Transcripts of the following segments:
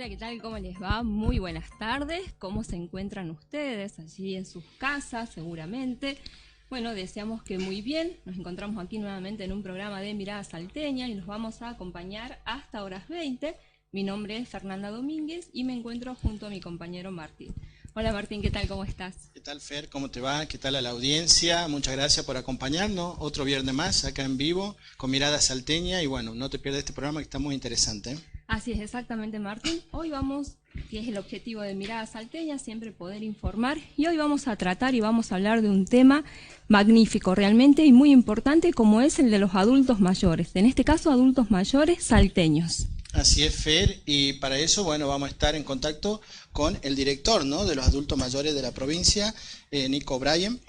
Hola, ¿qué tal? ¿Cómo les va? Muy buenas tardes. ¿Cómo se encuentran ustedes allí en sus casas, seguramente? Bueno, deseamos que muy bien. Nos encontramos aquí nuevamente en un programa de Mirada Salteña y nos vamos a acompañar hasta horas 20. Mi nombre es Fernanda Domínguez y me encuentro junto a mi compañero Martín. Hola Martín, ¿qué tal? ¿Cómo estás? ¿Qué tal, Fer? ¿Cómo te va? ¿Qué tal a la audiencia? Muchas gracias por acompañarnos. Otro viernes más acá en vivo con Mirada Salteña y bueno, no te pierdas este programa que está muy interesante. Así es, exactamente, Martín. Hoy vamos, que es el objetivo de Mirada Salteña, siempre poder informar. Y hoy vamos a tratar y vamos a hablar de un tema magnífico realmente y muy importante, como es el de los adultos mayores. En este caso, adultos mayores salteños. Así es, Fer, y para eso, bueno, vamos a estar en contacto con el director, ¿no?, de los adultos mayores de la provincia, Nico O'Brien.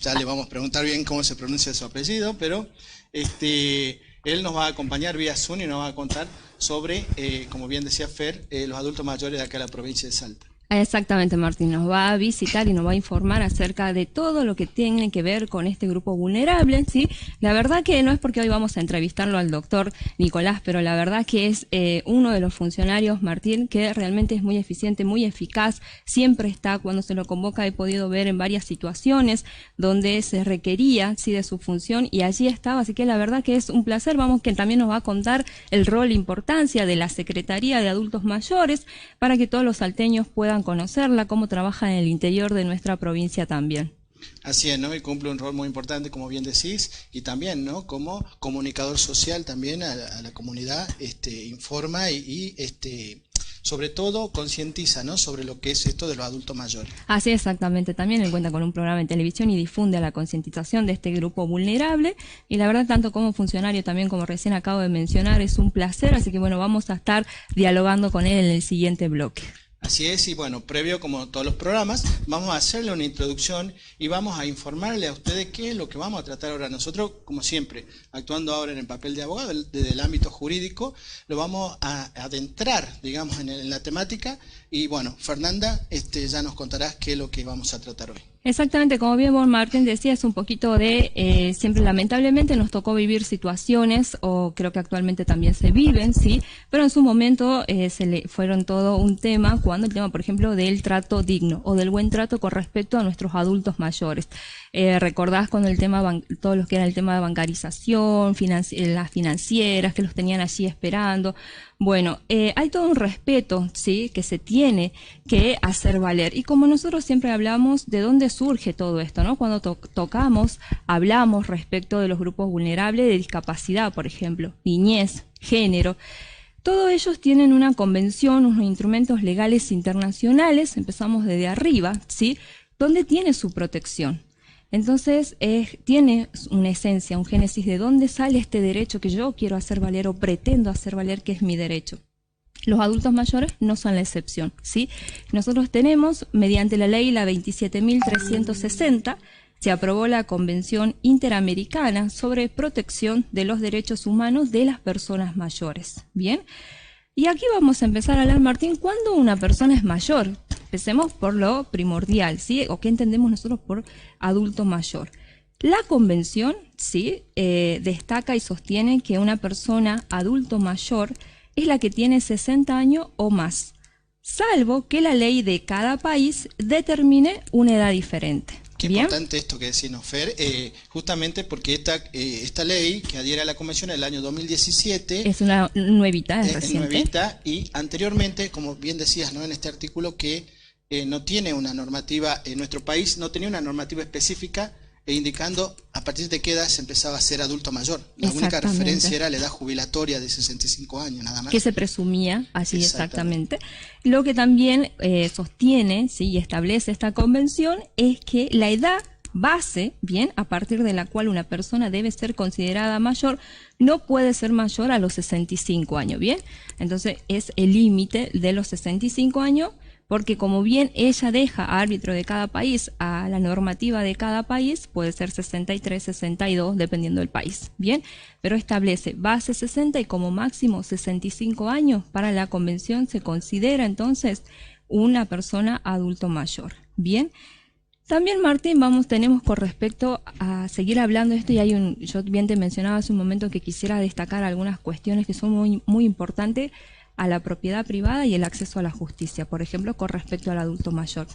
Ya le vamos a preguntar bien cómo se pronuncia su apellido, pero él nos va a acompañar vía Zoom y nos va a contar sobre, como bien decía Fer, los adultos mayores de acá de la provincia de Salta. Exactamente, Martín, nos va a visitar y nos va a informar acerca de todo lo que tiene que ver con este grupo vulnerable, ¿sí? La verdad que no es porque hoy vamos a entrevistarlo al doctor Nicolás, pero la verdad que es uno de los funcionarios, Martín, que realmente es muy eficiente, muy eficaz, siempre está cuando se lo convoca. He podido ver en varias situaciones donde se requería, sí, de su función y allí estaba, así que la verdad que es un placer. Vamos, que también nos va a contar el rol e importancia de la Secretaría de Adultos Mayores para que todos los salteños puedan conocerla, cómo trabaja en el interior de nuestra provincia también. Así es, ¿no? Y cumple un rol muy importante, como bien decís, y también, ¿no?, como comunicador social también a la comunidad, informa y sobre todo concientiza, ¿no?, sobre lo que es esto de los adultos mayores. Así exactamente, también él cuenta con un programa en televisión y difunde la concientización de este grupo vulnerable, y la verdad, tanto como funcionario también, como recién acabo de mencionar, es un placer, así que bueno, vamos a estar dialogando con él en el siguiente bloque. Así es, y bueno, previo como todos los programas, vamos a hacerle una introducción y vamos a informarle a ustedes qué es lo que vamos a tratar ahora. Nosotros, como siempre, actuando ahora en el papel de abogado, desde el ámbito jurídico, lo vamos a adentrar, digamos, en la temática. Y bueno, Fernanda, ya nos contarás qué es lo que vamos a tratar hoy. Exactamente, como bien vos, Martín, decías, un poquito de, siempre lamentablemente nos tocó vivir situaciones, o creo que actualmente también se viven, sí, pero en su momento fueron todo un tema, cuando el tema, por ejemplo, del trato digno o del buen trato con respecto a nuestros adultos mayores. Recordás cuando el tema, todo lo que era el tema de bancarización, las financieras que los tenían allí esperando. Bueno, hay todo un respeto, ¿sí?, que se tiene que hacer valer. Y como nosotros siempre hablamos, ¿de dónde surge todo esto, no? Cuando hablamos respecto de los grupos vulnerables de discapacidad, por ejemplo, niñez, género. Todos ellos tienen una convención, unos instrumentos legales internacionales, empezamos desde arriba, ¿sí?, donde tiene su protección. Entonces, tiene una esencia, un génesis de dónde sale este derecho que yo quiero hacer valer o pretendo hacer valer, que es mi derecho. Los adultos mayores no son la excepción, ¿sí? Nosotros tenemos, mediante la ley, la 27.360, se aprobó la Convención Interamericana sobre Protección de los Derechos Humanos de las Personas Mayores, ¿bien? Y aquí vamos a empezar a hablar, Martín, ¿cuándo una persona es mayor? Empecemos por lo primordial, ¿sí? ¿O qué entendemos nosotros por adulto mayor? La Convención, ¿sí?, destaca y sostiene que una persona adulto mayor es la que tiene 60 años o más, salvo que la ley de cada país determine una edad diferente. Qué ¿Bien? importante esto que decimos, Fer, justamente porque esta ley que adhiere a la Convención del año 2017... Es una nuevita, es reciente. Nuevita, y anteriormente, como bien decías, ¿no?, en este artículo, que no tiene una normativa, en nuestro país no tenía una normativa específica indicando a partir de qué edad se empezaba a ser adulto mayor. La única referencia era la edad jubilatoria de 65 años, nada más. Que se presumía así exactamente. Lo que también sostiene, ¿sí?, y establece esta convención es que la edad base, bien, a partir de la cual una persona debe ser considerada mayor, no puede ser mayor a los 65 años, ¿bien? Entonces es el límite de los 65 años, porque como bien ella deja a árbitro de cada país, a la normativa de cada país, puede ser 63, 62, dependiendo del país, ¿bien? Pero establece base 60 y como máximo 65 años. Para la convención se considera entonces una persona adulto mayor, ¿bien? También, Martín, tenemos con respecto a seguir hablando de esto, y yo bien te mencionaba hace un momento que quisiera destacar algunas cuestiones que son muy, muy importantes a la propiedad privada y el acceso a la justicia, por ejemplo, con respecto al adulto mayor.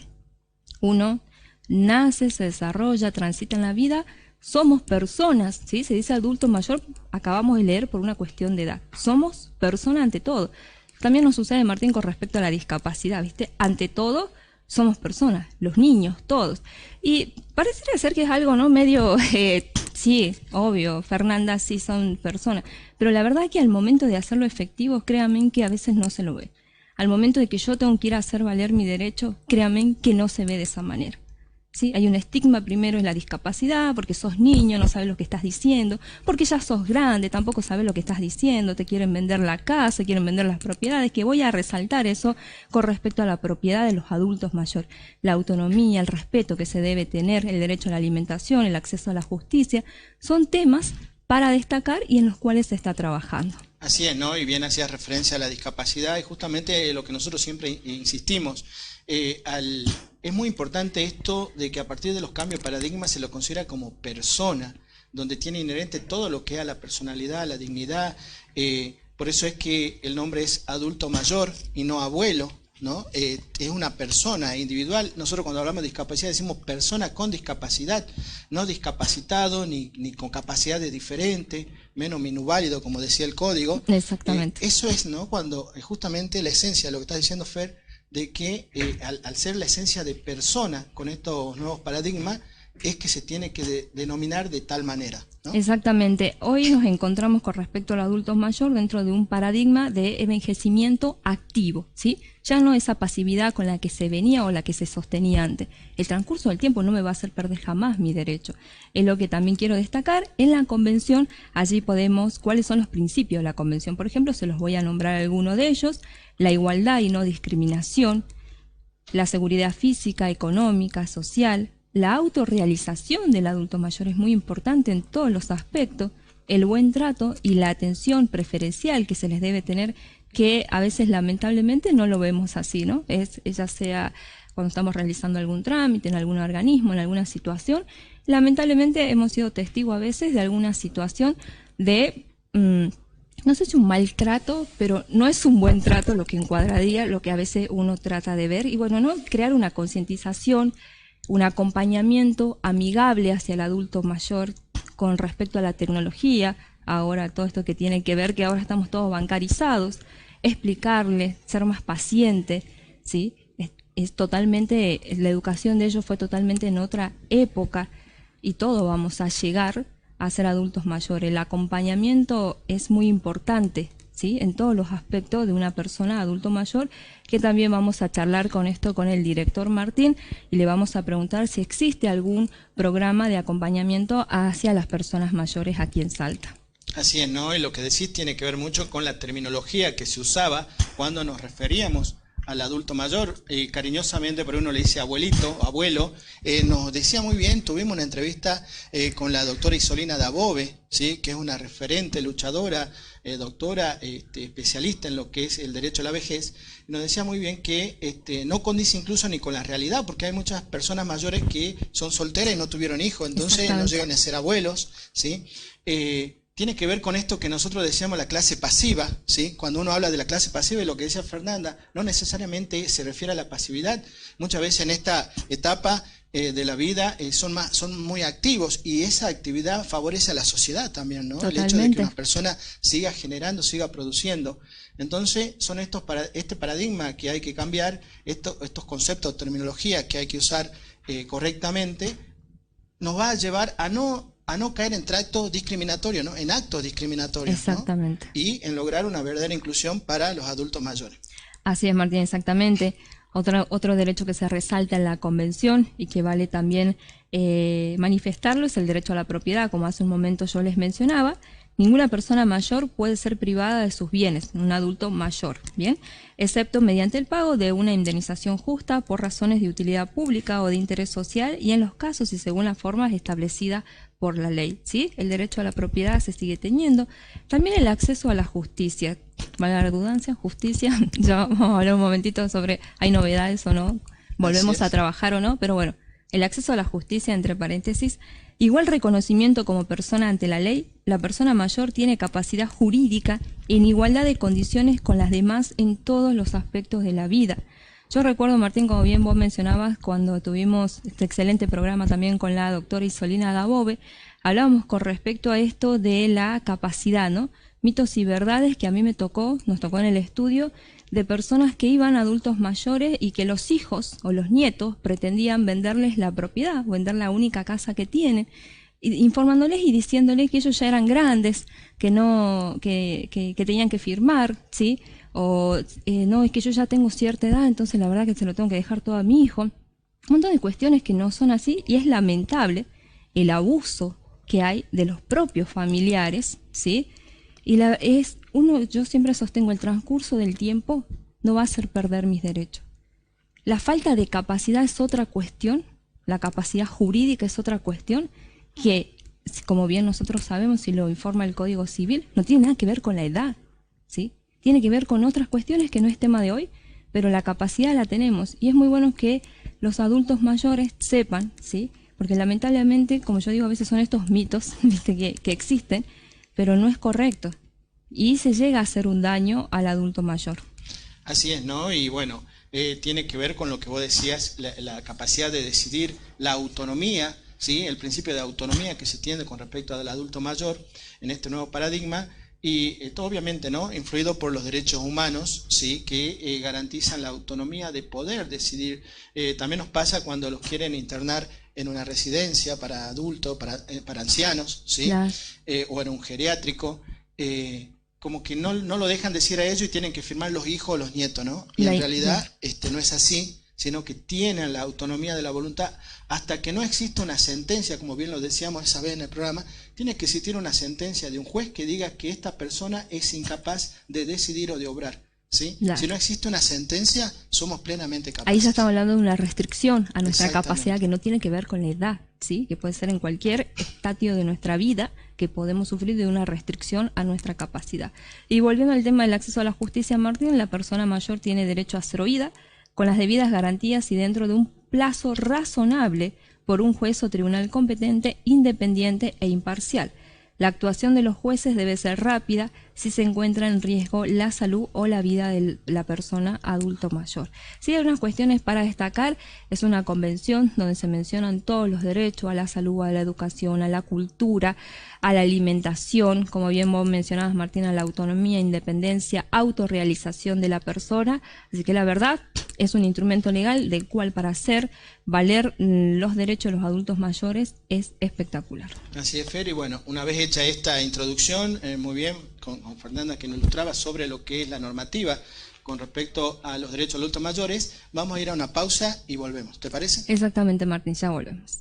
Uno nace, se desarrolla, transita en la vida, somos personas, ¿sí? Se dice adulto mayor, acabamos de leer por una cuestión de edad. Somos personas ante todo. También nos sucede, Martín, con respecto a la discapacidad, ¿viste? Ante todo, somos personas, los niños, todos. Y pareciera ser que es algo, ¿no? Medio, sí, obvio, Fernanda, sí son personas. Pero la verdad es que al momento de hacerlo efectivo, créanme que a veces no se lo ve. Al momento de que yo tengo que ir a hacer valer mi derecho, créanme que no se ve de esa manera. ¿Sí? Hay un estigma primero en la discapacidad, porque sos niño, no sabes lo que estás diciendo, porque ya sos grande, tampoco sabes lo que estás diciendo, te quieren vender la casa, quieren vender las propiedades, que voy a resaltar eso con respecto a la propiedad de los adultos mayores. La autonomía, el respeto que se debe tener, el derecho a la alimentación, el acceso a la justicia, son temas para destacar y en los cuales se está trabajando. Así es, ¿no? Y bien hacías referencia a la discapacidad y justamente lo que nosotros siempre insistimos, es muy importante esto de que a partir de los cambios de paradigma se lo considera como persona, donde tiene inherente todo lo que es a la personalidad, la dignidad. Por eso es que el nombre es adulto mayor y no abuelo, ¿no? Es una persona individual. Nosotros cuando hablamos de discapacidad decimos persona con discapacidad, no discapacitado ni con capacidades diferentes, menos minusválido, como decía el código. Exactamente. Eso es, ¿no? Cuando justamente la esencia de lo que está diciendo Fer, de que al ser la esencia de persona con estos nuevos paradigmas, es que se tiene que denominar de tal manera, ¿no? Exactamente. Hoy nos encontramos con respecto al adulto mayor dentro de un paradigma de envejecimiento activo, ¿sí? Ya no esa pasividad con la que se venía o la que se sostenía antes. El transcurso del tiempo no me va a hacer perder jamás mi derecho. Es lo que también quiero destacar. En la convención, allí podemos, ¿cuáles son los principios de la convención? Por ejemplo, se los voy a nombrar algunos de ellos: la igualdad y no discriminación, la seguridad física, económica, social, la autorrealización del adulto mayor es muy importante en todos los aspectos, el buen trato y la atención preferencial que se les debe tener, que a veces lamentablemente no lo vemos así, ¿no? Ya sea cuando estamos realizando algún trámite en algún organismo, en alguna situación, lamentablemente hemos sido testigos a veces de alguna situación de, no sé si un maltrato, pero no es un buen trato lo que encuadraría, lo que a veces uno trata de ver, y bueno, ¿no? Crear una concientización, un acompañamiento amigable hacia el adulto mayor con respecto a la tecnología, ahora todo esto que tiene que ver que ahora estamos todos bancarizados, explicarle, ser más paciente, ¿sí? Es totalmente, la educación de ellos fue totalmente en otra época y todos vamos a llegar a ser adultos mayores. El acompañamiento es muy importante, ¿sí? En todos los aspectos de una persona adulto mayor, que también vamos a charlar con esto con el director Martín y le vamos a preguntar si existe algún programa de acompañamiento hacia las personas mayores aquí en Salta. Así es, ¿no? Y lo que decís tiene que ver mucho con la terminología que se usaba cuando nos referíamos al adulto mayor, cariñosamente por uno le dice abuelito, abuelo. Nos decía muy bien, tuvimos una entrevista con la doctora Isolina Dabove, ¿sí? Que es una referente, luchadora, doctora, especialista en lo que es el derecho a la vejez. Nos decía muy bien que no condice incluso ni con la realidad, porque hay muchas personas mayores que son solteras y no tuvieron hijos, entonces no llegan a ser abuelos, ¿sí? Tiene que ver con esto que nosotros decíamos la clase pasiva, ¿sí? Cuando uno habla de la clase pasiva y lo que decía Fernanda, no necesariamente se refiere a la pasividad. Muchas veces en esta etapa de la vida son muy activos y esa actividad favorece a la sociedad también, ¿no? Totalmente. El hecho de que una persona siga generando, siga produciendo. Entonces son este paradigma que hay que cambiar, estos conceptos, terminología que hay que usar correctamente, nos va a llevar a no caer en tratos discriminatorios, ¿no? En actos discriminatorios. Exactamente. ¿No? Y en lograr una verdadera inclusión para los adultos mayores. Así es, Martín, exactamente. Otro derecho que se resalta en la Convención y que vale también manifestarlo es el derecho a la propiedad, como hace un momento yo les mencionaba. Ninguna persona mayor puede ser privada de sus bienes, un adulto mayor, ¿bien? Excepto mediante el pago de una indemnización justa por razones de utilidad pública o de interés social y en los casos y según las formas establecidas por la ley, ¿sí? El derecho a la propiedad se sigue teniendo. También el acceso a la justicia, valga la redundancia, justicia, ya vamos a hablar un momentito sobre hay novedades o no, volvemos a trabajar o no, pero bueno, el acceso a la justicia, entre paréntesis, igual reconocimiento como persona ante la ley, la persona mayor tiene capacidad jurídica en igualdad de condiciones con las demás en todos los aspectos de la vida. Yo recuerdo, Martín, como bien vos mencionabas, cuando tuvimos este excelente programa también con la doctora Isolina Dabove, hablábamos con respecto a esto de la capacidad, ¿no? Mitos y verdades que a mí nos tocó en el estudio, de personas que iban adultos mayores y que los hijos o los nietos pretendían venderles la propiedad, vender la única casa que tienen, informándoles y diciéndoles que ellos ya eran grandes, que no, que tenían que firmar, ¿sí? O no, es que yo ya tengo cierta edad, entonces la verdad que se lo tengo que dejar todo a mi hijo. Un montón de cuestiones que no son así, y es lamentable el abuso que hay de los propios familiares, ¿sí? Y yo siempre sostengo, el transcurso del tiempo no va a hacer perder mis derechos. La falta de capacidad es otra cuestión, la capacidad jurídica es otra cuestión, que, como bien nosotros sabemos y lo informa el Código Civil, no tiene nada que ver con la edad, ¿sí? Tiene que ver con otras cuestiones que no es tema de hoy, pero la capacidad la tenemos. Y es muy bueno que los adultos mayores sepan, ¿sí? Porque lamentablemente, como yo digo, a veces son estos mitos, ¿viste? Que existen, pero no es correcto. Y se llega a hacer un daño al adulto mayor. Así es, ¿no? Y bueno, tiene que ver con lo que vos decías, la capacidad de decidir, la autonomía, ¿sí? El principio de autonomía que se tiene con respecto al adulto mayor en este nuevo paradigma. Y esto obviamente, ¿no?, influido por los derechos humanos, ¿sí?, que garantizan la autonomía de poder decidir. También nos pasa cuando los quieren internar en una residencia para adultos, para ancianos, ¿sí? Claro. O en un geriátrico, como que no lo dejan decir a ellos y tienen que firmar los hijos o los nietos, ¿no? Y en realidad no es así, sino que tienen la autonomía de la voluntad. Hasta que no exista una sentencia, como bien lo decíamos esa vez en el programa, tiene que existir una sentencia de un juez que diga que esta persona es incapaz de decidir o de obrar, ¿sí? Claro. Si no existe una sentencia, somos plenamente capaces. Ahí ya estamos hablando de una restricción a nuestra capacidad que no tiene que ver con la edad, ¿sí? Que puede ser en cualquier estadio de nuestra vida que podemos sufrir de una restricción a nuestra capacidad. Y volviendo al tema del acceso a la justicia, Martín, la persona mayor tiene derecho a ser oída con las debidas garantías y dentro de un plazo razonable por un juez o tribunal competente, independiente e imparcial. La actuación de los jueces debe ser rápida si se encuentra en riesgo la salud o la vida de la persona adulto mayor. Sí, hay unas cuestiones para destacar. Es una convención donde se mencionan todos los derechos a la salud, a la educación, a la cultura, a la alimentación, como bien vos mencionabas, Martín, a la autonomía, independencia, autorrealización de la persona. Así que la verdad es un instrumento legal del cual para hacer valer los derechos de los adultos mayores es espectacular. Así es, Fer, y bueno, una vez hecha esta introducción, muy bien, con Fernanda, que nos ilustraba sobre lo que es la normativa con respecto a los derechos de los adultos mayores, vamos a ir a una pausa y volvemos, ¿te parece? Exactamente, Martín, ya volvemos.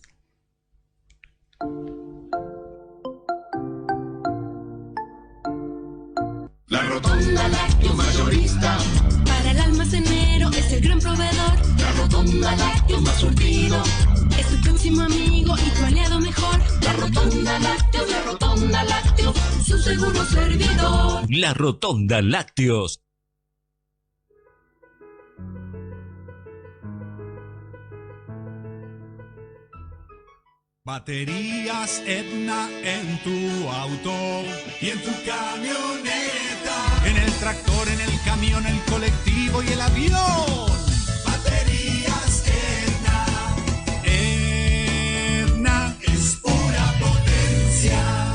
La Rotonda Lácteo Mayorista, para el almacenero es el gran proveedor. La Rotonda Lácteo más surtido, es tu próximo amigo y tu aliado mejor. La Rotonda Lácteos, su seguro servidor. La Rotonda Lácteos. Baterías Edna en tu auto y en tu camioneta, en el tractor, en el camión, el colectivo y el avión. Baterías Edna. Edna es pura potencia.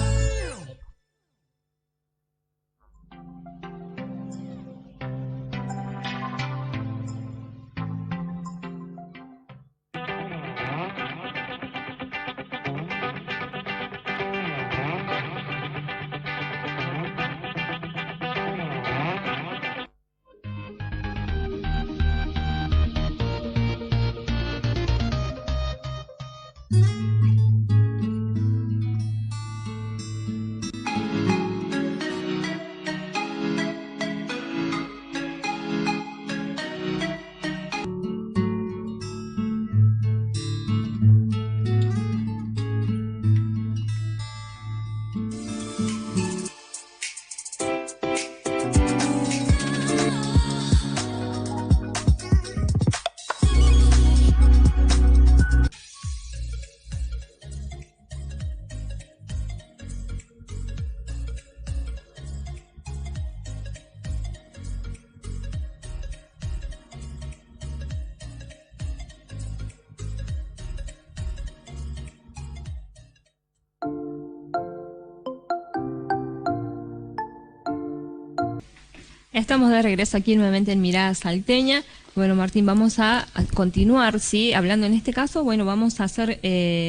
Estamos de regreso aquí nuevamente en Mirada Salteña. Bueno, Martín, vamos a continuar, ¿sí? Hablando en este caso, bueno, vamos a hacer,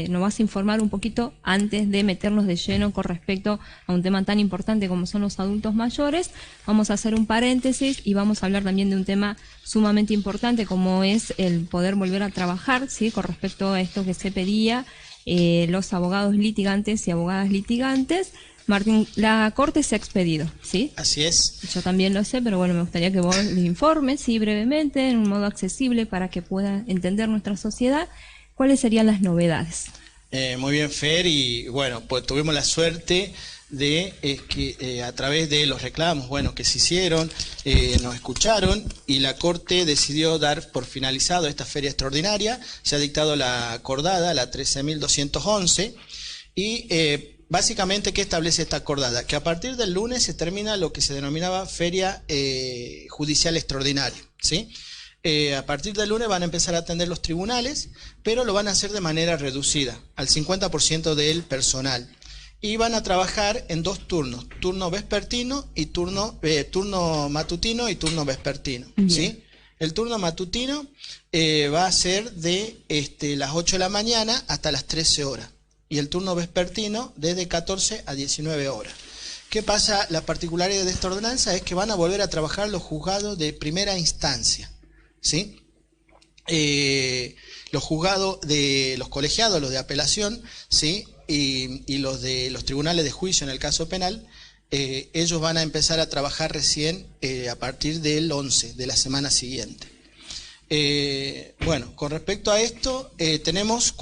nos vas a informar un poquito antes de meternos de lleno con respecto a un tema tan importante como son los adultos mayores. Vamos a hacer un paréntesis y vamos a hablar también de un tema sumamente importante como es el poder volver a trabajar, ¿sí? Con respecto a esto que se pedía, los abogados litigantes y abogadas litigantes. Martín, la Corte se ha expedido, ¿sí? Así es. Yo también lo sé, pero bueno, me gustaría que vos les informes, sí, brevemente, en un modo accesible para que pueda entender nuestra sociedad, cuáles serían las novedades. Muy bien, Fer, y bueno, pues tuvimos la suerte de que a través de los reclamos, bueno, que se hicieron, nos escucharon y la Corte decidió dar por finalizado esta feria extraordinaria. Se ha dictado la acordada, la 13.211, y básicamente, ¿qué establece esta acordada? Que a partir del lunes se termina lo que se denominaba feria judicial extraordinaria, ¿sí? A partir del lunes van a empezar a atender los tribunales, pero lo van a hacer de manera reducida, al 50% del personal. Y van a trabajar en 2 turnos, turno vespertino y turno matutino y turno vespertino, ¿sí? El turno matutino va a ser de las 8 de la mañana hasta las 13 horas. Y el turno vespertino desde 14 a 19 horas. ¿Qué pasa? La particularidad de esta ordenanza es que van a volver a trabajar los juzgados de primera instancia, ¿sí? Los juzgados de los colegiados, los de apelación, ¿sí? Y los de los tribunales de juicio en el caso penal, ellos van a empezar a trabajar recién a partir del 11 de la semana siguiente. Bueno, con respecto a esto, tenemos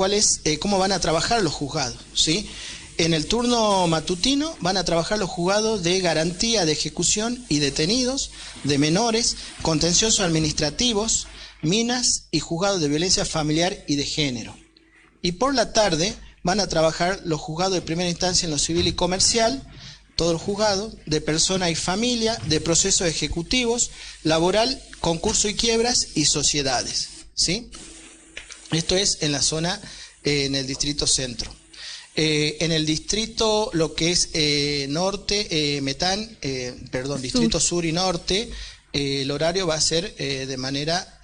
cómo van a trabajar los juzgados, ¿sí? En el turno matutino van a trabajar los juzgados de garantía de ejecución y detenidos, de menores, contenciosos administrativos, minas y juzgados de violencia familiar y de género. Y por la tarde van a trabajar los juzgados de primera instancia en lo civil y comercial, todo el juzgado, de persona y familia, de procesos ejecutivos, laboral, concurso y quiebras y sociedades, ¿sí? Esto es en la zona, en el distrito centro. En el distrito, lo que es norte, distrito sur y norte, el horario va a ser de manera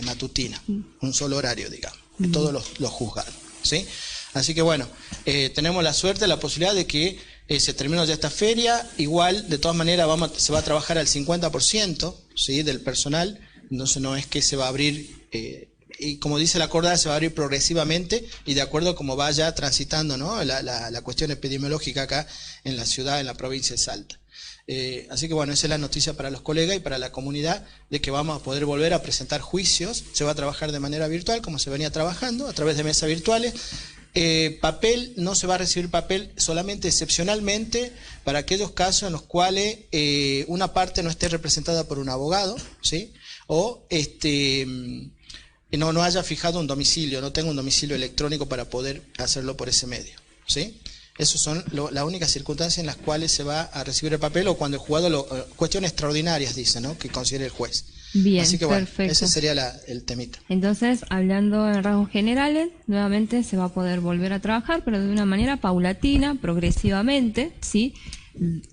matutina, un solo horario, digamos, de todos los juzgados, ¿sí? Así que bueno, tenemos la suerte, la posibilidad de que se terminó ya esta feria. Igual, de todas maneras, se va a trabajar al 50%, ¿sí? Del personal. Entonces no es que se va a abrir, y como dice la acordada, se va a abrir progresivamente y de acuerdo a cómo vaya transitando, ¿no? la cuestión epidemiológica acá en la ciudad, en la provincia de Salta. Así que bueno, esa es la noticia para los colegas y para la comunidad de que vamos a poder volver a presentar juicios. Se va a trabajar de manera virtual, como se venía trabajando, a través de mesas virtuales. Papel, no se va a recibir papel solamente excepcionalmente para aquellos casos en los cuales una parte no esté representada por un abogado, ¿sí? O no haya fijado un domicilio, no tenga un domicilio electrónico para poder hacerlo por ese medio, ¿sí? Esas son las únicas circunstancias en las cuales se va a recibir el papel, o cuando el juzgado, cuestiones extraordinarias, dice, ¿no? Que considere el juez. Bien, así que bueno, perfecto. ese sería el temita. Entonces, hablando en rasgos generales, nuevamente se va a poder volver a trabajar, pero de una manera paulatina, progresivamente, ¿sí?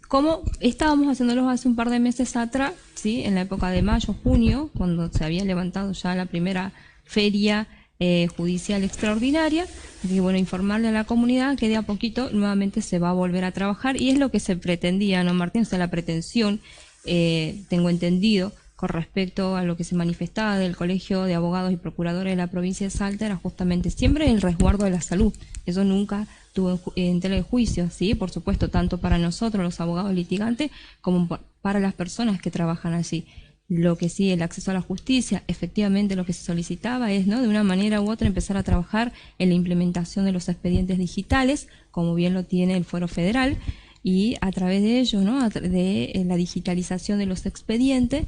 Como estábamos haciéndolo hace un par de meses atrás, ¿sí? En la época de mayo, junio, cuando se había levantado ya la primera feria judicial extraordinaria. Así que bueno, informarle a la comunidad que de a poquito nuevamente se va a volver a trabajar, y es lo que se pretendía, ¿no, Martín? O sea, la pretensión, tengo entendido, con respecto a lo que se manifestaba del Colegio de Abogados y Procuradores de la provincia de Salta, era justamente siempre el resguardo de la salud. Eso nunca tuvo en tela de juicio, ¿sí? Por supuesto, tanto para nosotros, los abogados litigantes, como para las personas que trabajan allí. Lo que sí, el acceso a la justicia, efectivamente lo que se solicitaba es, ¿no?, de una manera u otra empezar a trabajar en la implementación de los expedientes digitales, como bien lo tiene el Fuero Federal, y a través de ello, ¿no?, de la digitalización de los expedientes,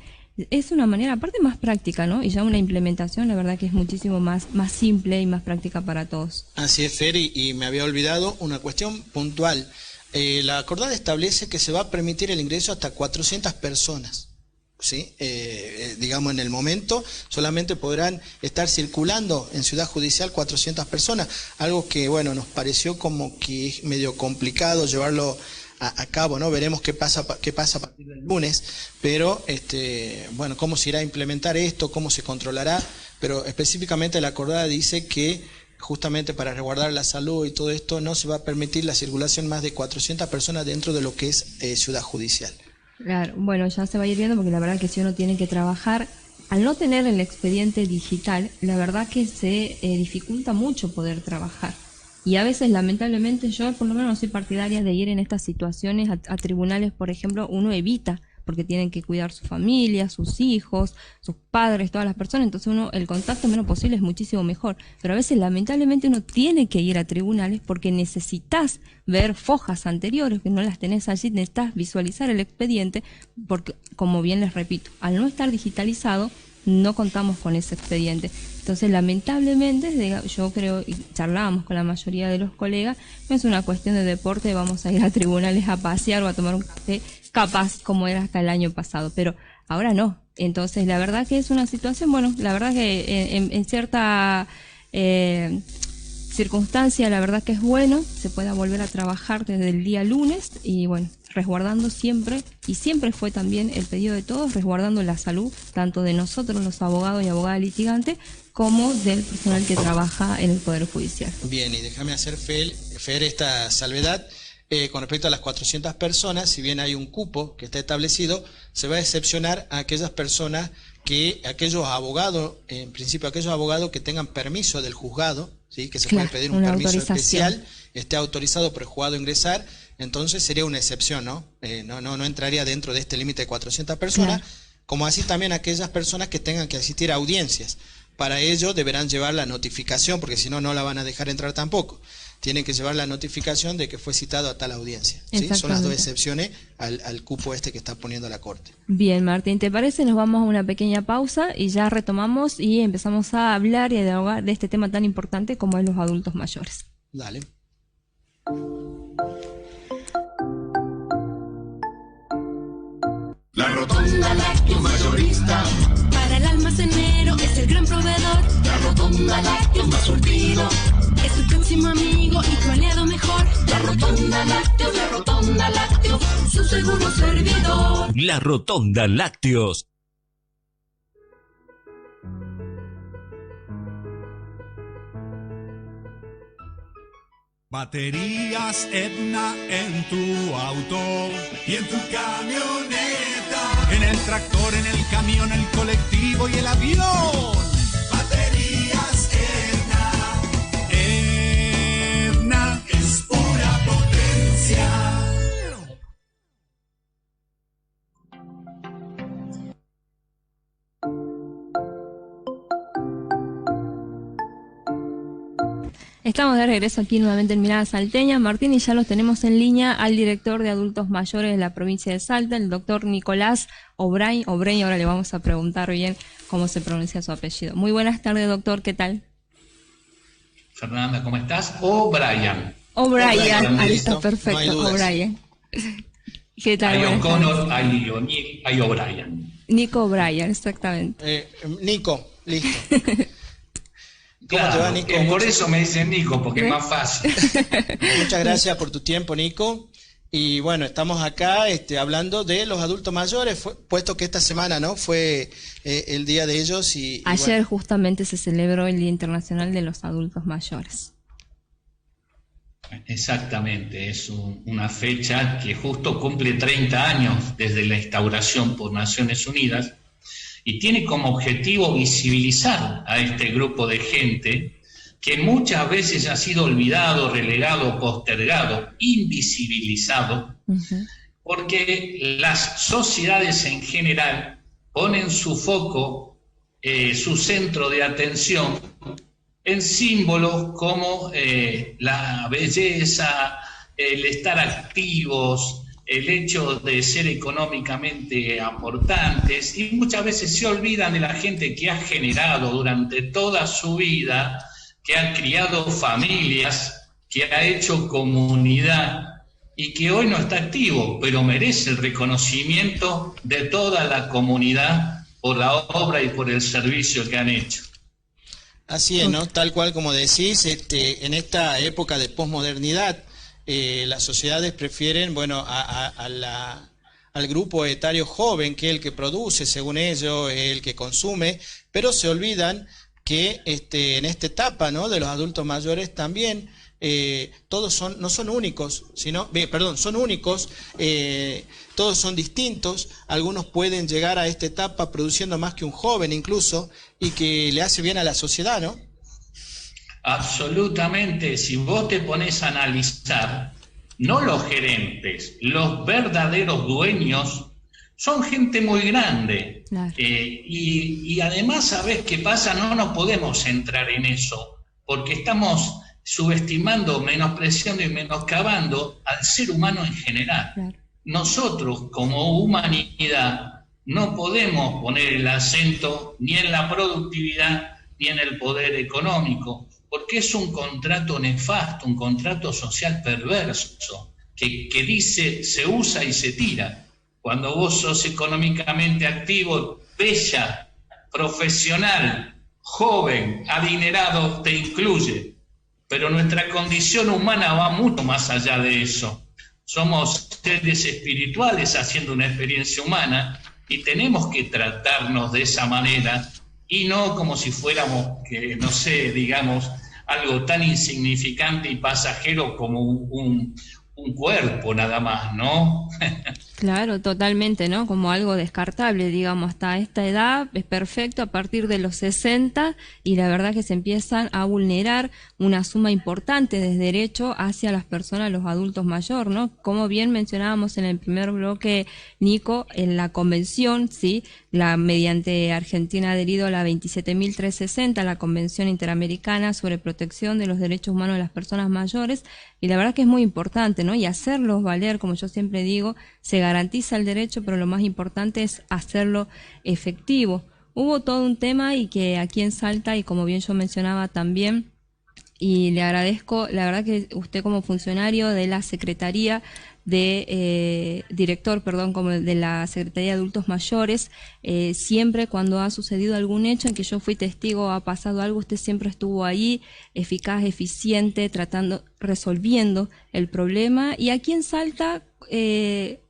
es una manera aparte más práctica, ¿no? Y ya una implementación, la verdad que es muchísimo más simple y más práctica para todos. Así es, Fer, y me había olvidado una cuestión puntual. La acordada establece que se va a permitir el ingreso hasta 400 personas. ¿Sí? Digamos, en el momento solamente podrán estar circulando en Ciudad Judicial 400 personas, algo que bueno, nos pareció como que es medio complicado llevarlo a cabo, ¿no? Veremos qué pasa a partir del lunes, pero bueno, cómo se irá a implementar esto, cómo se controlará, pero específicamente la acordada dice que justamente para resguardar la salud y todo esto no se va a permitir la circulación más de 400 personas dentro de lo que es Ciudad Judicial. Claro, bueno, ya se va a ir viendo porque la verdad que si uno tiene que trabajar, al no tener el expediente digital, la verdad que se dificulta mucho poder trabajar. Y a veces, lamentablemente, yo por lo menos no soy partidaria de ir en estas situaciones a tribunales, por ejemplo, uno evita, porque tienen que cuidar su familia, sus hijos, sus padres, todas las personas, entonces el contacto menos posible es muchísimo mejor. Pero a veces, lamentablemente, uno tiene que ir a tribunales porque necesitas ver fojas anteriores, que no las tenés allí, necesitas visualizar el expediente, porque, como bien les repito, al no estar digitalizado, no contamos con ese expediente. Entonces, lamentablemente, yo creo, y charlábamos con la mayoría de los colegas, no es una cuestión de deporte, vamos a ir a tribunales a pasear o a tomar un café, capaz como era hasta el año pasado, pero ahora no. Entonces, la verdad que es una situación, bueno, la verdad que en cierta circunstancia, la verdad que es bueno, se pueda volver a trabajar desde el día lunes y bueno, resguardando siempre, y siempre fue también el pedido de todos, resguardando la salud, tanto de nosotros los abogados y abogadas litigantes, como del personal que trabaja en el Poder Judicial. Bien, y déjame hacer, Fer, esta salvedad. Con respecto a las 400 personas, si bien hay un cupo que está establecido, se va a excepcionar a aquellas personas aquellos abogados, en principio aquellos abogados que tengan permiso del juzgado, ¿sí? Que se puede pedir un permiso especial, esté autorizado por el juzgado a ingresar, entonces sería una excepción, ¿no? No entraría dentro de este límite de 400 personas, como así también aquellas personas que tengan que asistir a audiencias. Para ello deberán llevar la notificación, porque si no, no la van a dejar entrar tampoco. Tienen que llevar la notificación de que fue citado a tal audiencia, ¿sí? Son las dos excepciones al cupo que está poniendo la Corte. Bien, Martín, ¿te parece? Nos vamos a una pequeña pausa y ya retomamos y empezamos a hablar y a dialogar de este tema tan importante como es los adultos mayores. Dale. La Rotonda Lácteos Mayorista, para el almacenero es el gran proveedor. La Rotonda Lácteos más surtido, es tu próximo amigo y tu aliado mejor. La Rotonda Lácteos, su seguro servidor. La Rotonda Lácteos. Baterías Edna en tu auto y en tu camioneta, en el tractor, en el camión, el colectivo y el avión. Baterías Edna. Edna es pura potencia. Estamos de regreso aquí nuevamente en Mirada Salteña, Martín, y ya los tenemos en línea al director de adultos mayores de la provincia de Salta, el doctor Nicolás O'Brien. Ahora le vamos a preguntar bien cómo se pronuncia su apellido. Muy buenas tardes, doctor, ¿qué tal? Fernanda, ¿cómo estás? O'Brien. O'Brien, ahí está perfecto, no O'Brien. ¿Qué tal? Hay O'Connor, hay O'Neill, hay O'Brien. Nico O'Brien, exactamente. Nico, listo. ¿Cómo te va, Nico? Por eso me dicen Nico, porque es más fácil. Muchas gracias por tu tiempo, Nico. Y bueno, estamos acá hablando de los adultos mayores, puesto que esta semana fue el día de ellos. Ayer justamente se celebró el Día Internacional de los Adultos Mayores. Exactamente, es una fecha que justo cumple 30 años desde la instauración por Naciones Unidas, y tiene como objetivo visibilizar a este grupo de gente que muchas veces ha sido olvidado, relegado, postergado, invisibilizado, porque las sociedades en general ponen su foco, su centro de atención en símbolos como la belleza, el estar activos, el hecho de ser económicamente aportantes, y muchas veces se olvidan de la gente que ha generado durante toda su vida, que ha criado familias, que ha hecho comunidad y que hoy no está activo, pero merece el reconocimiento de toda la comunidad por la obra y por el servicio que han hecho. Así es, ¿no? Tal cual como decís, en esta época de posmodernidad, las sociedades prefieren, bueno, al grupo etario joven, que es el que produce, según ellos, el que consume, pero se olvidan que en esta etapa, ¿no?, de los adultos mayores también todos no son únicos, son únicos, todos son distintos. Algunos pueden llegar a esta etapa produciendo más que un joven incluso, y que le hace bien a la sociedad, ¿no? Absolutamente. Si vos te pones a analizar, no los gerentes, los verdaderos dueños son gente muy grande. Claro. Y además, ¿sabés qué pasa? No nos podemos centrar en eso, porque estamos subestimando, menospreciando y menoscabando al ser humano en general. Claro. Nosotros, como humanidad, no podemos poner el acento ni en la productividad ni en el poder económico, porque es un contrato nefasto, un contrato social perverso, que dice, se usa y se tira. Cuando vos sos económicamente activo, bella, profesional, joven, adinerado, te incluye. Pero nuestra condición humana va mucho más allá de eso. Somos seres espirituales haciendo una experiencia humana y tenemos que tratarnos de esa manera y no como si fuéramos, no sé, digamos, algo tan insignificante y pasajero como un cuerpo nada más, ¿no? Claro, totalmente, ¿no? Como algo descartable, digamos, hasta esta edad es perfecto, a partir de los 60, y la verdad que se empiezan a vulnerar una suma importante de derecho hacia las personas, los adultos mayores, ¿no? Como bien mencionábamos en el primer bloque, Nico, en la convención, ¿sí?, mediante Argentina ha adherido a la 27.360, la Convención Interamericana sobre Protección de los Derechos Humanos de las Personas Mayores, y la verdad que es muy importante, ¿no? Y hacerlos valer, como yo siempre digo, se garantiza el derecho, pero lo más importante es hacerlo efectivo. Hubo todo un tema y que aquí en Salta, y como bien yo mencionaba también, y le agradezco, la verdad que usted como funcionario de la Secretaría como de la Secretaría de Adultos Mayores, siempre cuando ha sucedido algún hecho en que yo fui testigo, ha pasado algo, usted siempre estuvo ahí, eficaz, eficiente, resolviendo el problema. Y aquí en Salta,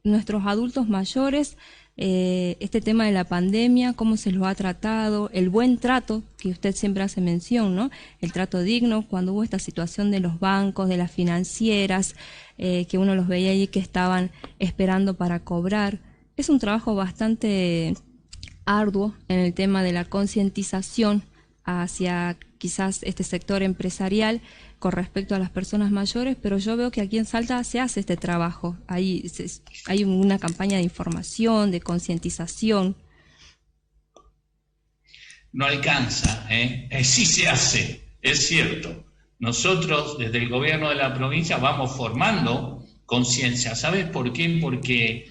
nuestros adultos mayores, este tema de la pandemia, cómo se los ha tratado, el buen trato que usted siempre hace mención, ¿no? El trato digno, cuando hubo esta situación de los bancos, de las financieras, que uno los veía allí que estaban esperando para cobrar. Es un trabajo bastante arduo en el tema de la concientización hacia quizás este sector empresarial con respecto a las personas mayores, pero yo veo que aquí en Salta se hace este trabajo. Hay una campaña de información, de concientización. No alcanza, sí se hace, es cierto. Nosotros desde el gobierno de la provincia vamos formando conciencia. ¿Sabes por qué? Porque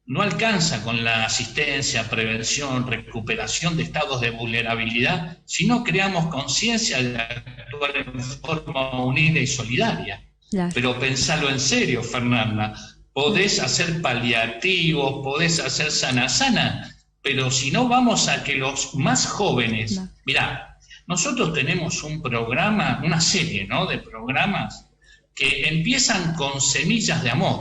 no alcanza con la asistencia, prevención, recuperación de estados de vulnerabilidad si no creamos conciencia de actuar en forma unida y solidaria. Claro. Pero pensalo en serio, Fernanda. Podés hacer paliativos, podés hacer sana, pero si no vamos a que los más jóvenes... No. Mirá, nosotros tenemos un programa, una serie, ¿no?, de programas que empiezan con semillas de amor.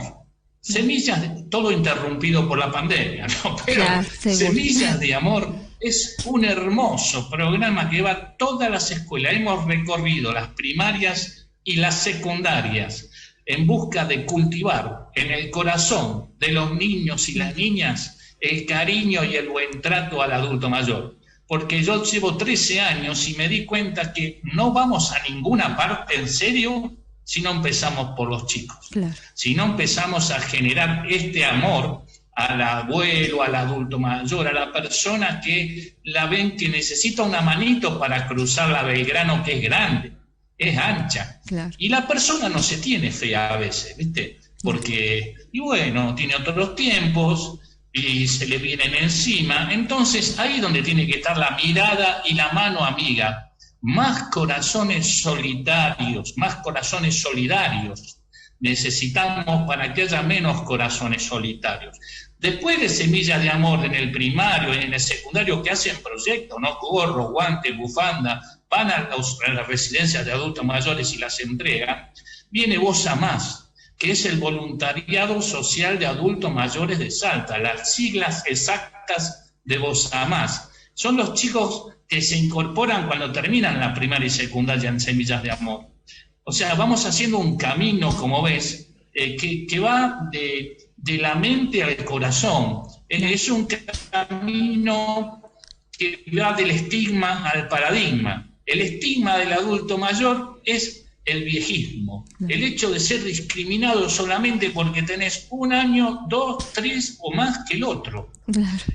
Todo interrumpido por la pandemia, ¿no? Pero claro, Semillas de Amor es un hermoso programa que va a todas las escuelas. Hemos recorrido las primarias y las secundarias en busca de cultivar en el corazón de los niños y las niñas el cariño y el buen trato al adulto mayor. Porque yo llevo 13 años y me di cuenta que no vamos a ninguna parte en serio si no empezamos por los chicos. Claro. Si no empezamos a generar este amor al abuelo, al adulto mayor, a la persona que la ven que necesita una manito para cruzar la Belgrano, que es grande, es ancha. Claro. Y la persona no se tiene fe a veces, ¿viste? Porque, y bueno, tiene otros tiempos y se le vienen encima. Entonces, ahí es donde tiene que estar la mirada y la mano amiga. Más corazones solitarios, más corazones solidarios necesitamos para que haya menos corazones solitarios. Después de Semillas de Amor en el primario y en el secundario, que hacen proyectos, ¿no?, gorro, guante, bufanda, van a las residencias de adultos mayores y las entregan, viene Voz a Más. que es el Voluntariado Social de Adultos Mayores de Salta, las siglas exactas de VOSAMAS. Son los chicos que se incorporan cuando terminan la primaria y secundaria en Semillas de Amor. O sea, vamos haciendo un camino, como ves, que va de la mente al corazón. Es un camino que va del estigma al paradigma. El estigma del adulto mayor es el viejismo, el hecho de ser discriminado solamente porque tenés 1 año, 2, 3 o más que el otro.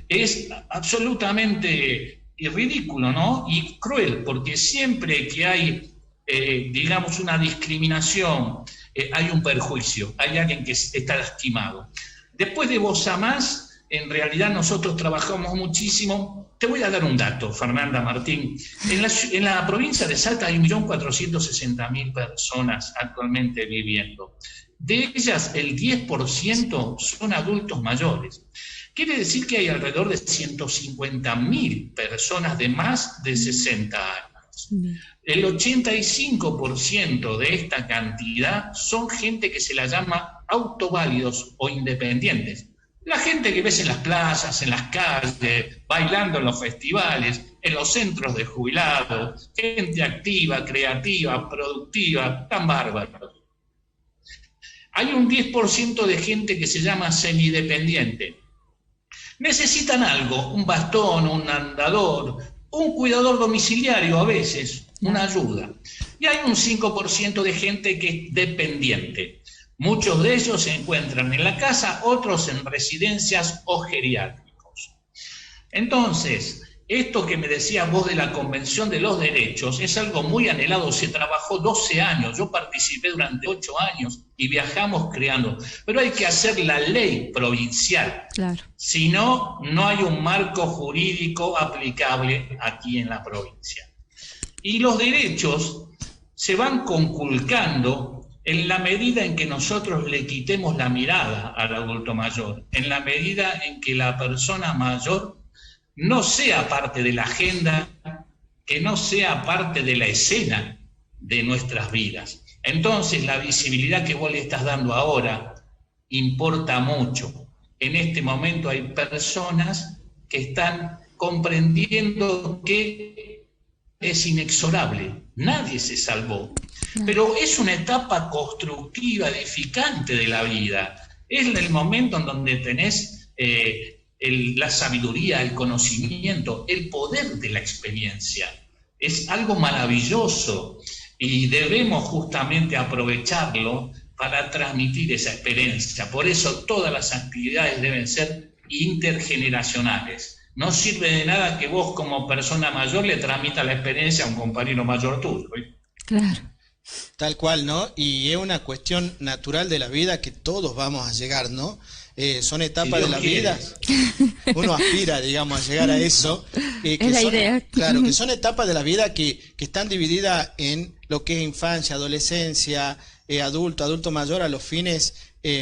Es absolutamente ridículo, ¿no? Y cruel, porque siempre que hay, digamos, una discriminación, hay un perjuicio, hay alguien que está lastimado. Después de VOSAMAS, en realidad nosotros trabajamos muchísimo. Te voy a dar un dato, Fernanda, Martín. En la provincia de Salta hay 1.460.000 personas actualmente viviendo. De ellas, el 10% son adultos mayores. Quiere decir que hay alrededor de 150.000 personas de más de 60 años. El 85% de esta cantidad son gente que se la llama autoválidos o independientes. La gente que ves en las plazas, en las calles, bailando en los festivales, en los centros de jubilados, gente activa, creativa, productiva, tan bárbaros. Hay un 10% de gente que se llama semidependiente. Necesitan algo, un bastón, un andador, un cuidador domiciliario a veces, una ayuda. Y hay un 5% de gente que es dependiente. Muchos de ellos se encuentran en la casa, otros en residencias o geriátricos. Entonces, esto que me decías vos de la Convención de los Derechos es algo muy anhelado. Se trabajó 12 años, yo participé durante 8 años y viajamos creando. Pero hay que hacer la ley provincial. Claro. Si no, no hay un marco jurídico aplicable aquí en la provincia. Y los derechos se van conculcando en la medida en que nosotros le quitemos la mirada al adulto mayor, en la medida en que la persona mayor no sea parte de la agenda, que no sea parte de la escena de nuestras vidas. Entonces, la visibilidad que vos le estás dando ahora importa mucho. En este momento hay personas que están comprendiendo que es inexorable, nadie se salvó. Pero es una etapa constructiva, edificante de la vida. Es el momento en donde tenés la sabiduría, el conocimiento, el poder de la experiencia. Es algo maravilloso y debemos justamente aprovecharlo para transmitir esa experiencia. Por eso todas las actividades deben ser intergeneracionales. No sirve de nada que vos como persona mayor le transmitas la experiencia a un compañero mayor tuyo. Claro. Tal cual, ¿no? Y es una cuestión natural de la vida que todos vamos a llegar, ¿no? Son etapas de la vida. Uno aspira, digamos, a llegar a eso. Es la idea. Claro, que son etapas de la vida que están divididas en lo que es infancia, adolescencia, adulto mayor, a los fines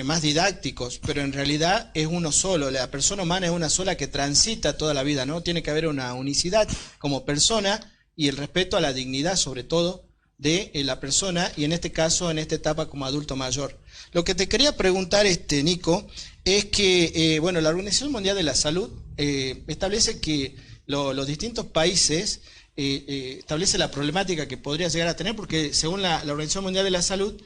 más didácticos, pero en realidad es uno solo. La persona humana es una sola que transita toda la vida, ¿no? Tiene que haber una unicidad como persona y el respeto a la dignidad, sobre todo, de la persona, y en este caso, en esta etapa como adulto mayor. Lo que te quería preguntar, Nico, es que, bueno, la Organización Mundial de la Salud establece que los distintos países establece la problemática que podría llegar a tener, porque según la Organización Mundial de la Salud,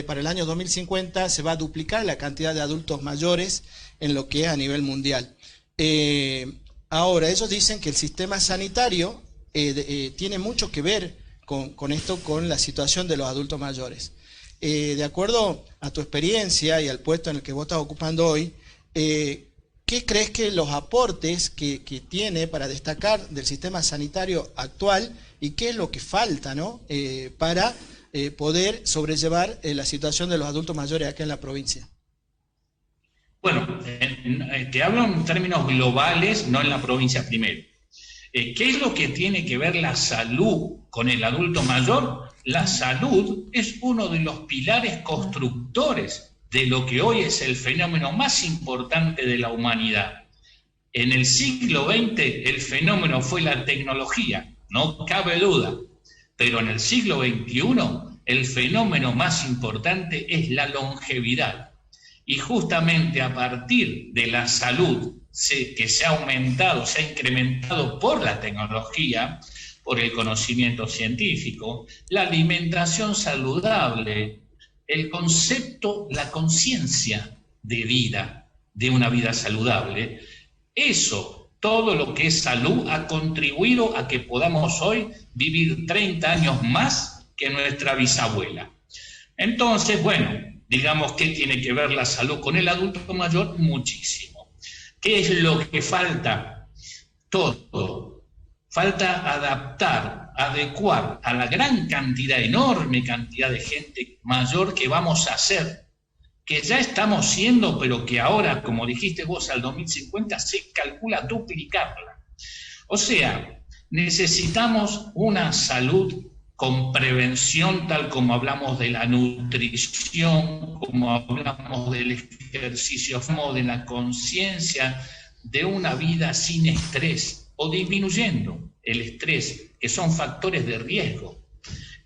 para el año 2050 se va a duplicar la cantidad de adultos mayores en lo que es a nivel mundial. Ahora, ellos dicen que el sistema sanitario tiene mucho que ver con esto, con la situación de los adultos mayores. De acuerdo a tu experiencia y al puesto en el que vos estás ocupando hoy, ¿qué crees que los aportes que tiene para destacar del sistema sanitario actual y qué es lo que falta, ¿no? Para poder sobrellevar la situación de los adultos mayores acá en la provincia? Bueno, te hablo en términos globales, no en la provincia primero. ¿Qué es lo que tiene que ver la salud con el adulto mayor? La salud es uno de los pilares constructores de lo que hoy es el fenómeno más importante de la humanidad. En el siglo XX el fenómeno fue la tecnología, no cabe duda, pero en el siglo XXI el fenómeno más importante es la longevidad. Y justamente a partir de la salud que se ha aumentado, se ha incrementado por la tecnología, por el conocimiento científico, la alimentación saludable, el concepto, la conciencia de vida, de una vida saludable, eso, todo lo que es salud, ha contribuido a que podamos hoy vivir 30 años más que nuestra bisabuela. Entonces, bueno, digamos, ¿qué tiene que ver la salud con el adulto mayor? Muchísimo. ¿Qué es lo que falta? Todo. Falta adaptar, adecuar a la gran cantidad, enorme cantidad de gente mayor que vamos a ser, que ya estamos siendo, pero que ahora, como dijiste vos, al 2050 se calcula duplicarla. O sea, necesitamos una salud con prevención, tal como hablamos de la nutrición, como hablamos del ejercicio, de la conciencia, de una vida sin estrés, o disminuyendo el estrés, que son factores de riesgo.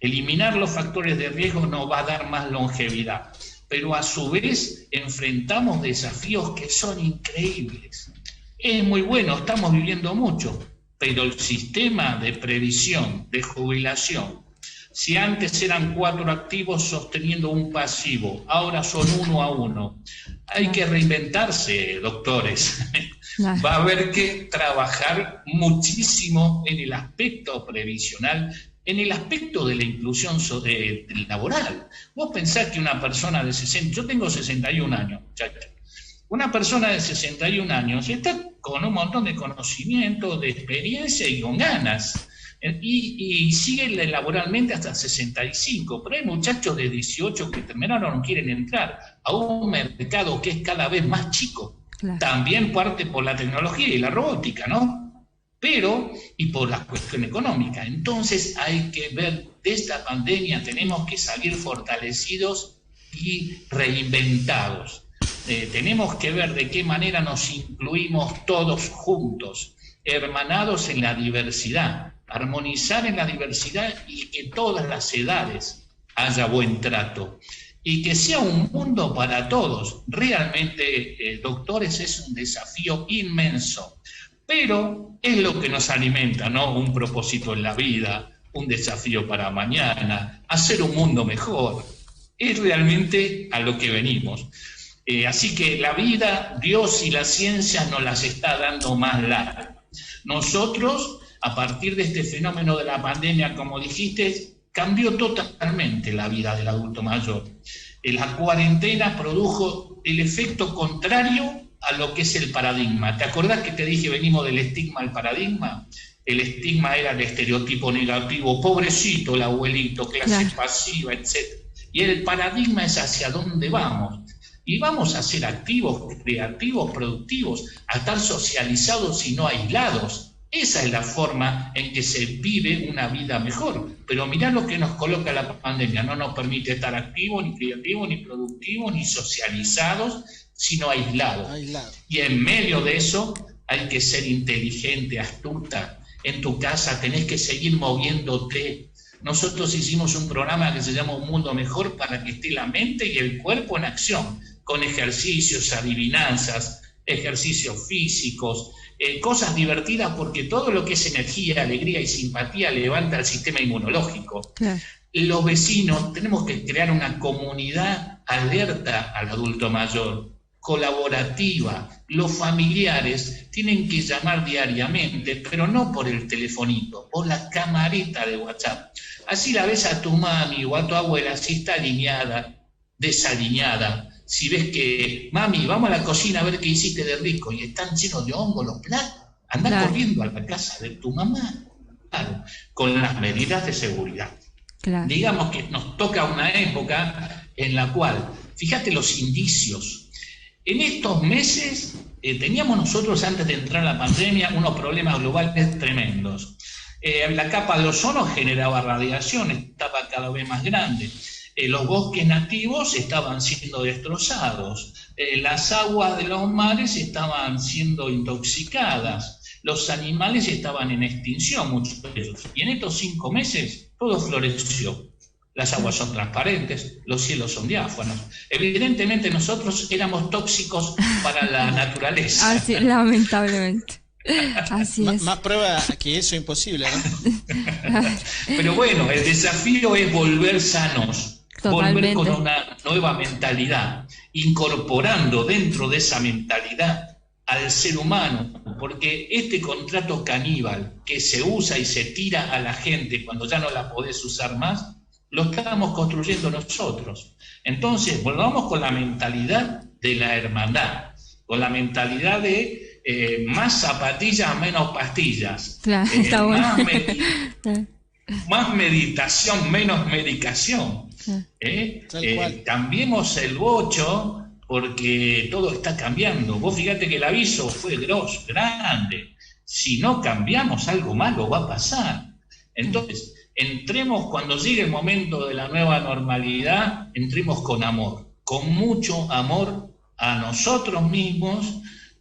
Eliminar los factores de riesgo nos va a dar más longevidad, pero a su vez enfrentamos desafíos que son increíbles. Es muy bueno, estamos viviendo mucho, pero el sistema de previsión, de jubilación, si antes eran 4 activos sosteniendo un pasivo, ahora son 1 a 1. Hay que reinventarse, doctores. Va a haber que trabajar muchísimo en el aspecto previsional, en el aspecto de la inclusión laboral. Vos pensás que una persona de 60, yo tengo 61 años, muchachos. Una persona de 61 años está con un montón de conocimiento, de experiencia y con ganas. Y sigue laboralmente hasta 65, pero hay muchachos de 18 que terminaron no quieren entrar a un mercado que es cada vez más chico. Claro. También parte por la tecnología y la robótica, ¿no? Pero, y por la cuestión económica. Entonces hay que ver, de esta pandemia tenemos que salir fortalecidos y reinventados. Tenemos que ver de qué manera nos incluimos todos juntos, hermanados en la diversidad, armonizar en la diversidad y que todas las edades haya buen trato. Y que sea un mundo para todos. Realmente, doctores, es un desafío inmenso, pero es lo que nos alimenta, ¿no? Un propósito en la vida, un desafío para mañana, hacer un mundo mejor. Es realmente a lo que venimos. Así que la vida, Dios y la ciencia nos las está dando más largas. Nosotros, a partir de este fenómeno de la pandemia, como dijiste, cambió totalmente la vida del adulto mayor. La cuarentena produjo el efecto contrario a lo que es el paradigma. ¿Te acordás que te dije venimos del estigma al paradigma? El estigma era el estereotipo negativo, pobrecito el abuelito, clase pasiva, etc. Y el paradigma es hacia dónde vamos. Y vamos a ser activos, creativos, productivos, a estar socializados y no aislados. Esa es la forma en que se vive una vida mejor. Pero mirá lo que nos coloca la pandemia. No nos permite estar activos, ni creativos, ni productivos, ni socializados, sino aislados. Y en medio de eso hay que ser inteligente, astuta. En tu casa tenés que seguir moviéndote. Nosotros hicimos un programa que se llama Un Mundo Mejor para que esté la mente y el cuerpo en acción, con ejercicios, adivinanzas, ejercicios físicos, cosas divertidas, porque todo lo que es energía, alegría y simpatía levanta el sistema inmunológico. Claro. Los vecinos, tenemos que crear una comunidad alerta al adulto mayor, colaborativa. Los familiares tienen que llamar diariamente, pero no por el telefonito, por la camarita de WhatsApp. Así la ves a tu mami o a tu abuela, si está alineada, desalineada. Si ves que, mami, vamos a la cocina a ver qué hiciste de rico, y están llenos de hongos los platos, anda corriendo a la casa de tu mamá, claro, con las medidas de seguridad. Claro. Digamos que nos toca una época en la cual, fíjate los indicios. En estos meses teníamos nosotros, antes de entrar a la pandemia, unos problemas globales tremendos. La capa de ozono generaba radiación, estaba cada vez más grande. Los bosques nativos estaban siendo destrozados, las aguas de los mares estaban siendo intoxicadas, los animales estaban en extinción, muchos de ellos. Y en estos 5 meses todo floreció. las aguas son transparentes, los cielos son diáfanos. Evidentemente nosotros éramos tóxicos para la naturaleza. Así, lamentablemente. Así es. Más prueba que eso imposible, ¿no? Pero bueno, el desafío es volver sanos, Totalmente. volver con una nueva mentalidad, incorporando dentro de esa mentalidad al ser humano, porque este contrato caníbal que se usa y se tira a la gente cuando ya no la podés usar más, lo estamos construyendo nosotros. Entonces, volvamos con la mentalidad de la hermandad, con la mentalidad de más zapatillas, menos pastillas. Claro, está bueno. Más meditación, menos medicación. Cambiemos el bocho porque todo está cambiando. Vos fíjate que el aviso fue grande. Si no cambiamos, algo malo va a pasar. Entonces, entremos cuando llegue el momento de la nueva normalidad, entremos con amor, con mucho amor a nosotros mismos,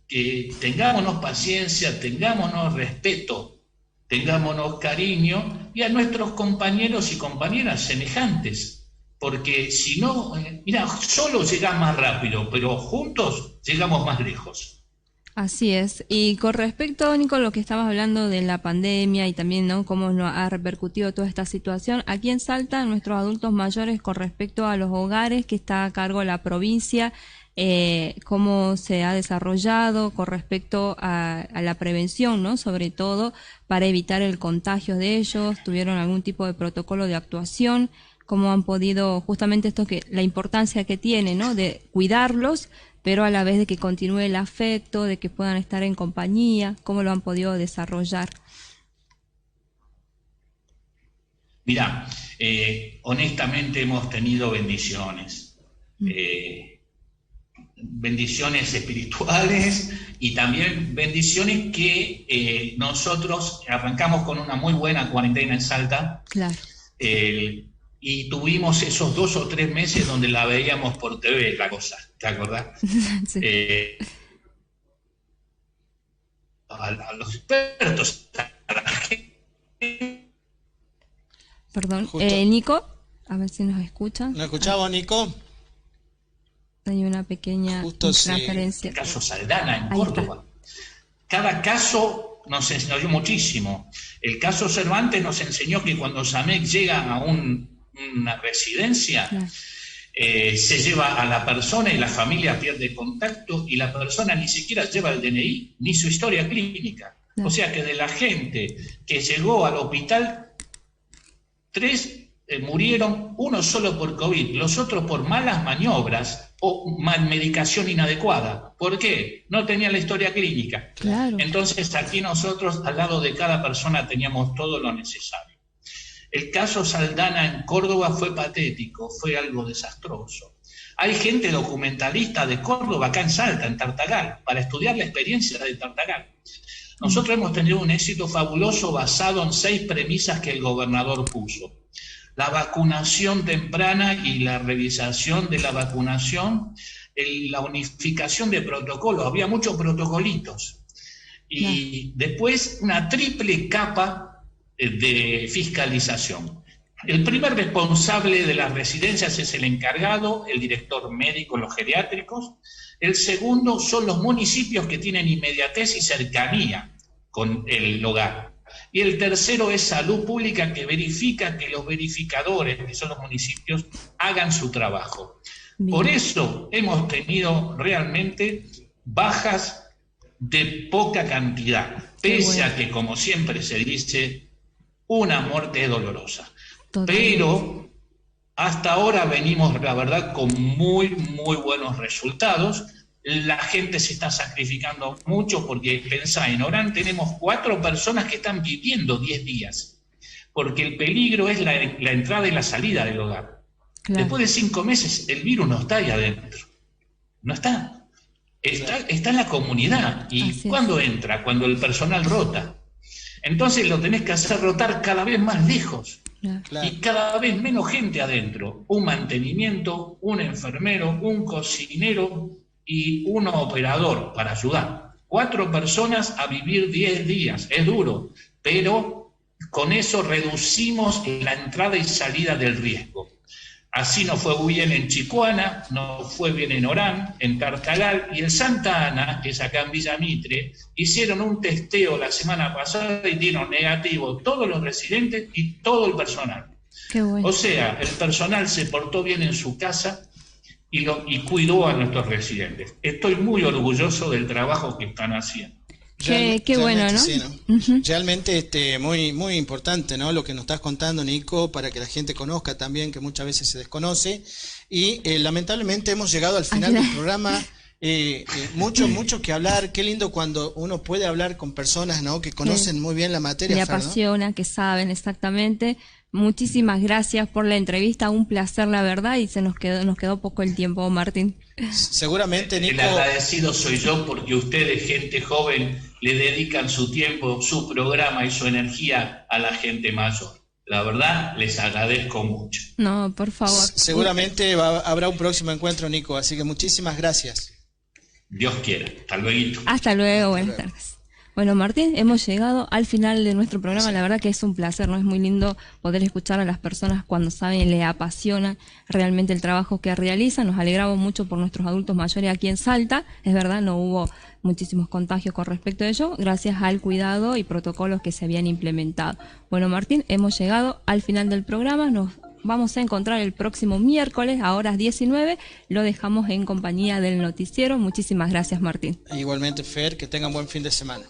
que tengámonos paciencia, tengámonos respeto, tengámonos cariño y a nuestros compañeros y compañeras semejantes, porque si no, mira, solo llegamos más rápido, pero juntos llegamos más lejos. Así es. Y con respecto, Nico, a lo que estabas hablando de la pandemia y también, ¿no?, cómo nos ha repercutido toda esta situación, aquí en Salta, nuestros adultos mayores, con respecto a los hogares que está a cargo la provincia, cómo se ha desarrollado con respecto a la prevención, ¿no?, sobre todo para evitar el contagio de ellos, tuvieron algún tipo de protocolo de actuación, cómo han podido, justamente esto, que la importancia que tiene, ¿no?, de cuidarlos, pero a la vez de que continúe el afecto, de que puedan estar en compañía, cómo lo han podido desarrollar. Mirá, honestamente hemos tenido bendiciones. Bendiciones espirituales y también bendiciones que nosotros arrancamos con una muy buena cuarentena en Salta. Claro. Y tuvimos esos 2 o 3 meses donde la veíamos por TV, la cosa, ¿te acordás? Sí. A los expertos, a la gente. Perdón, Justo. Nico, a ver si nos escuchan. ¿No escuchamos, Nico? Hay una pequeña Justo sí. interferencia. El caso Saldanha en Ahí Córdoba. Cada caso nos enseñó muchísimo. El caso Cervantes nos enseñó que cuando Samek llega a una residencia, Claro. Se lleva a la persona y la familia pierde contacto y la persona ni siquiera lleva el DNI ni su historia clínica. Claro. O sea que de la gente que llegó al hospital, 3 murieron, 1 solo por COVID, los otros por malas maniobras o medicación inadecuada. ¿Por qué? No tenían la historia clínica. Claro. Entonces aquí nosotros al lado de cada persona teníamos todo lo necesario. El caso Saldanha en Córdoba fue patético, fue algo desastroso. Hay gente documentalista de Córdoba acá en Salta, en Tartagal, para estudiar la experiencia de Tartagal. Nosotros hemos tenido un éxito fabuloso basado en 6 premisas que el gobernador puso. La vacunación temprana y la revisación de la vacunación, la unificación de protocolos, había muchos protocolitos. Y después una triple capa de fiscalización. El primer responsable de las residencias es el encargado, el director médico, los geriátricos. El segundo son los municipios que tienen inmediatez y cercanía con el hogar. Y el tercero es salud pública, que verifica que los verificadores, que son los municipios, hagan su trabajo. Bien. Por eso hemos tenido realmente bajas de poca cantidad, pese a que, como siempre se dice, una muerte es dolorosa. Totalmente. Pero hasta ahora venimos, la verdad, con muy, muy buenos resultados. La gente se está sacrificando mucho porque, pensá, en Orán tenemos 4 personas que están viviendo 10 días, porque el peligro es la entrada y la salida del hogar. Claro. Después de 5 meses el virus no está ahí adentro, no está. Está en la comunidad. ¿Y Así cuándo entra? Cuando el personal rota. Entonces lo tenés que hacer rotar cada vez más lejos. Claro. Y cada vez menos gente adentro. Un mantenimiento, un enfermero, un cocinero y un operador para ayudar. 4 personas a vivir 10 días. Es duro, pero con eso reducimos la entrada y salida del riesgo. Así nos fue bien en Chicoana, nos fue bien en Orán, en Tartalal y en Santa Ana, que es acá en Villa Mitre, hicieron un testeo la semana pasada y dieron negativo todos los residentes y todo el personal. Qué bueno. O sea, el personal se portó bien en su casa y cuidó a nuestros residentes. Estoy muy orgulloso del trabajo que están haciendo. Qué bueno, ¿no? Sí, ¿no? Uh-huh. Realmente muy, muy importante, ¿no? Lo que nos estás contando, Nico, para que la gente conozca también, que muchas veces se desconoce. Y lamentablemente hemos llegado al final del programa. Mucho que hablar. Qué lindo cuando uno puede hablar con personas, ¿no? Que conocen muy bien la materia. Le apasiona, ¿no? Que saben exactamente. Muchísimas gracias por la entrevista, un placer la verdad, y nos quedó poco el tiempo, Martín. Seguramente, Nico. El agradecido soy yo porque ustedes, gente joven, le dedican su tiempo, su programa y su energía a la gente mayor. La verdad, les agradezco mucho. No, por favor. Seguramente habrá un próximo encuentro, Nico, así que muchísimas gracias. Dios quiera. Hasta luego. Hasta luego, buenas tardes. Bueno, Martín, hemos llegado al final de nuestro programa. Sí. La verdad que es un placer, ¿no? Es muy lindo poder escuchar a las personas cuando saben y les apasiona realmente el trabajo que realizan. Nos alegramos mucho por nuestros adultos mayores aquí en Salta. Es verdad, no hubo muchísimos contagios con respecto a ello, gracias al cuidado y protocolos que se habían implementado. Bueno, Martín, hemos llegado al final del programa. Nos vamos a encontrar el próximo miércoles a horas 19. Lo dejamos en compañía del noticiero. Muchísimas gracias, Martín. Igualmente, Fer, que tengan buen fin de semana.